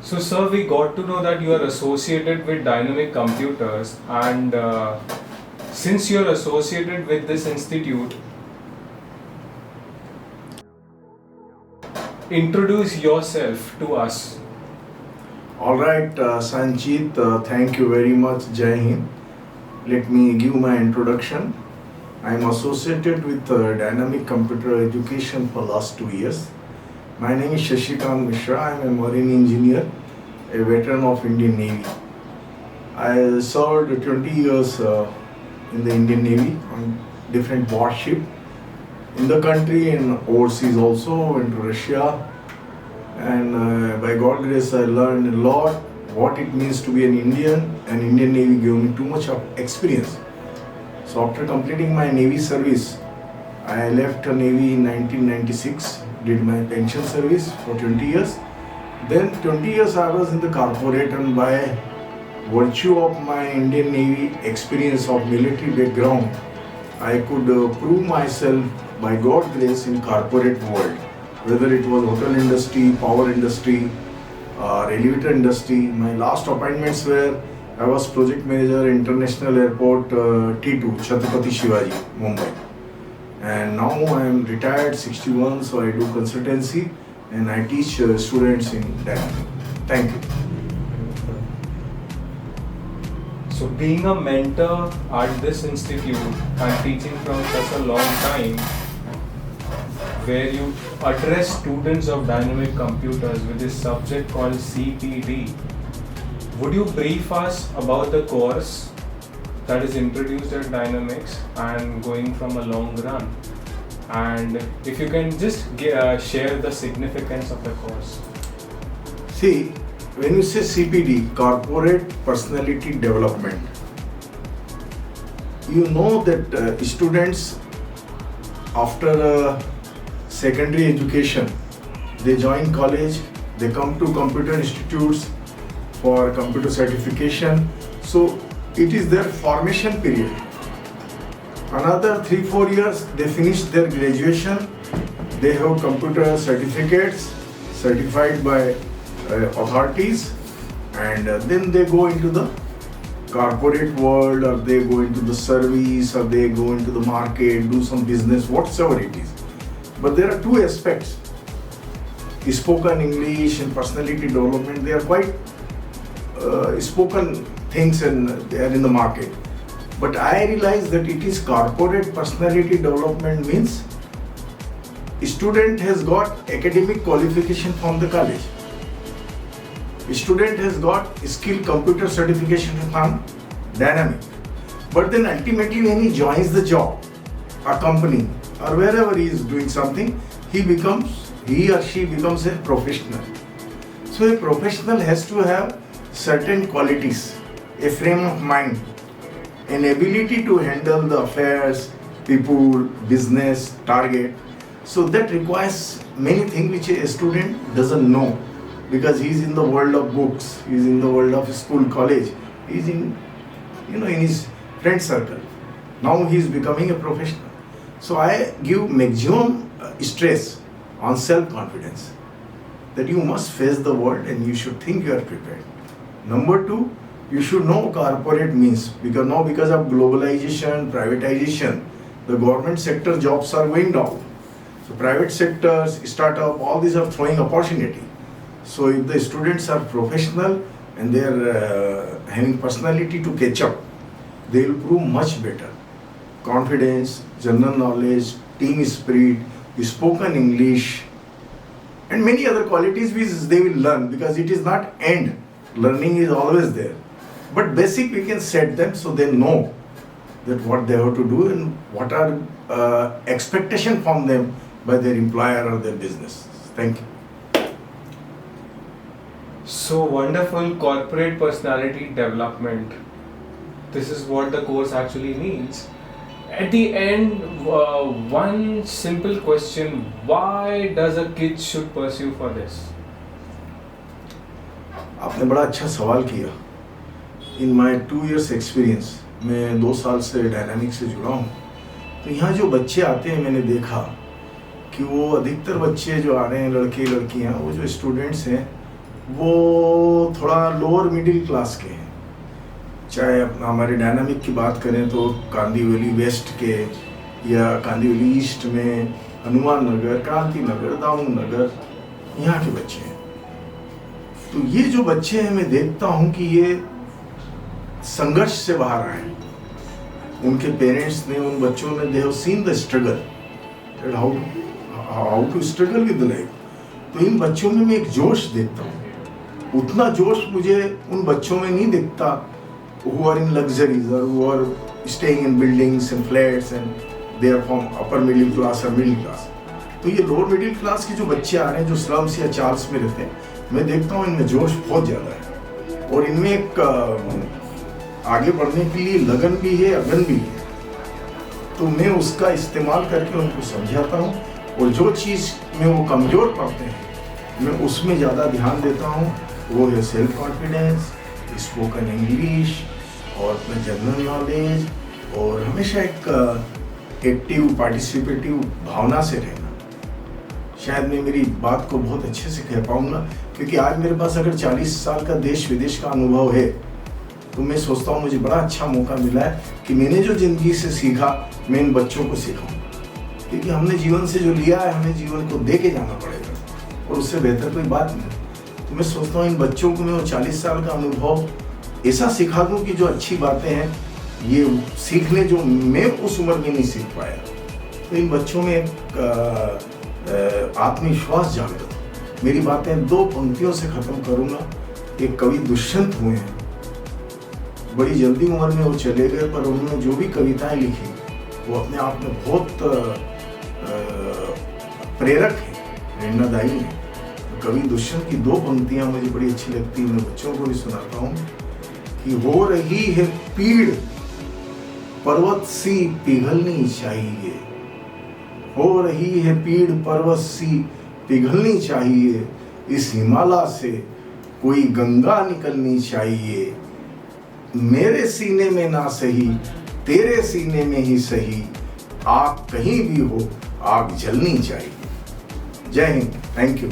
So, sir, we got to know that you are associated with Dynamic Computers, and since you are associated with this institute, introduce yourself to us. All right, Sanjit, thank you very much. Jai Hind. Let me give my introduction. I am associated with Dynamic Computer Education for last 2 years. My name is Shashikant Mishra. I am a marine engineer, a veteran of Indian Navy. I served 20 years in the Indian Navy on different warship in the country and overseas also. Went to Russia, and by God grace I learned a lot what it means to be an Indian, and Indian Navy gave me too much of experience. So after completing my Navy service, I left the Navy in 1996, did my pension service for 20 years. Then 20 years I was in the corporate, and by virtue of my Indian Navy experience of military background, I could prove myself by God grace in corporate world. Whether it was hotel industry, power industry, or elevator industry. My last appointments were I was project manager International Airport T2 Chhatrapati Shivaji Mumbai, and now I am retired 61, so I do consultancy and I teach students in Dynamic. Thank you. So, being a mentor at this institute and teaching from such a long time, where you address students of dynamic computers with this subject called CPD, would you brief us about the course that is introduced at Dynamics and going from a long run? And if you can just share the significance of the course. See, when you say CPD, Corporate Personality Development, you know that students after secondary education, they join college, they come to computer institutes for computer certification. So it is their formation period. Another 3-4 years, they finish their graduation, they have computer certificates certified by authorities, and then they go into the corporate world, or they go into the service, or they go into the market, do some business, whatsoever it is. But there are two aspects: spoken English and personality development. They are quite spoken things, and they are in the market. But I realize that it is corporate personality development means student has got academic qualification from the college. Student has got skill computer certification from Dynamic. But then ultimately when he joins the job, a company, or wherever he is doing something, he or she becomes a professional. So a professional has to have certain qualities, a frame of mind, an ability to handle the affairs, people, business, target. So that requires many things which a student doesn't know, because he is in the world of books, he is in the world of school, college, he is in his friend circle. Now he is becoming a professional. So I give maximum stress on self-confidence, that you must face the world and you should think you are prepared. Number two, you should know corporate means, because now because of globalization, privatization, the government sector jobs are going down. So private sectors, startup, all these are throwing opportunity. So if the students are professional and they are having personality to catch up, they will prove much better. Confidence, general knowledge, team spirit, spoken English, and many other qualities which they will learn, because it is not end. Learning is always there. But basic we can set them so they know that what they have to do and what are expectation from them by their employer or their business. Thank you. So wonderful, corporate personality development. This is what the course actually means. At the end, one simple question: why does a kid should pursue for this? आपने बड़ा अच्छा सवाल किया. इन माई 2 years experience, मैं 2 साल से dynamic से जुड़ा हूँ. तो यहाँ जो बच्चे आते हैं, मैंने देखा कि वो अधिकतर बच्चे जो आ रहे हैं, लड़के लड़कियाँ, वो जो स्टूडेंट्स हैं, वो थोड़ा लोअर मिडिल क्लास के हैं। चाहे अपना हमारे डायनामिक की बात करें तो कांदीवली वेस्ट के या कांदीवली ईस्ट में हनुमान नगर, क्रांति नगर, दाऊद नगर, यहाँ के बच्चे हैं। तो ये जो बच्चे हैं मैं देखता हूँ कि ये संघर्ष से बाहर आए। उनके पेरेंट्स ने, उन बच्चों ने, they have seen the struggle, how to struggle with life. तो इन बच्चों में मैं एक जोश देखता हूँ। उतना जोश मुझे उन बच्चों में नहीं दिखता who are in luxuries or who are staying in buildings and flats and they are from upper middle class or middle class। तो ये लोअर मिडिल क्लास के जो बच्चे आ रहे हैं जो स्लम्स या चार्ल्स में रहते हैं, मैं देखता हूँ इनमें जोश बहुत ज़्यादा है और इनमें एक आगे बढ़ने के लिए लगन भी है, अगन भी है। तो मैं उसका इस्तेमाल करके उनको समझाता हूँ और जो चीज़ में वो कमज़ोर पड़ते हैं मैं उसमें ज़्यादा ध्यान देता हूँ। वो है सेल्फ कॉन्फिडेंस, स्पोकन इंग्लिश और अपना जनरल नॉलेज और हमेशा एक एक्टिव पार्टिसिपेटिव भावना से रहना। शायद मैं मेरी बात को बहुत अच्छे से कह पाऊँगा क्योंकि आज मेरे पास अगर 40 साल का देश विदेश का अनुभव है तो मैं सोचता हूँ मुझे बड़ा अच्छा मौका मिला है कि मैंने जो ज़िंदगी से सीखा मैं इन बच्चों को सिखाऊँ, क्योंकि हमने जीवन से जो लिया है हमें जीवन को दे के जाना पड़ेगा और उससे बेहतर कोई बात नहीं। तो मैं सोचता हूँ इन बच्चों को मैं वो 40 साल का अनुभव ऐसा सिखा दूँ कि जो अच्छी बातें हैं ये सीख लें जो मैं उस उम्र में नहीं सीख पाया। तो इन बच्चों में एक आत्मविश्वास जागृत हो। मेरी बातें 2 पंक्तियों से ख़त्म करूँगा। एक कवि दुष्यंत हुए हैं, बड़ी जल्दी उम्र में वो चले गए, पर उन्होंने जो भी कविताएं लिखी वो अपने आप में बहुत प्रेरक है, प्रेरणादायी है। कवि दुष्यंत की 2 पंक्तियां मुझे बड़ी अच्छी लगती है, मैं बच्चों को भी सुनाता हूँ कि हो रही है पीड़ पर्वत सी पिघलनी चाहिए, हो रही है पीड़ पर्वत सी पिघलनी चाहिए, इस हिमालय से कोई गंगा निकलनी चाहिए, मेरे सीने में ना सही तेरे सीने में ही सही, आग कहीं भी हो आग जलनी चाहिए। जय हिंद, थैंक यू।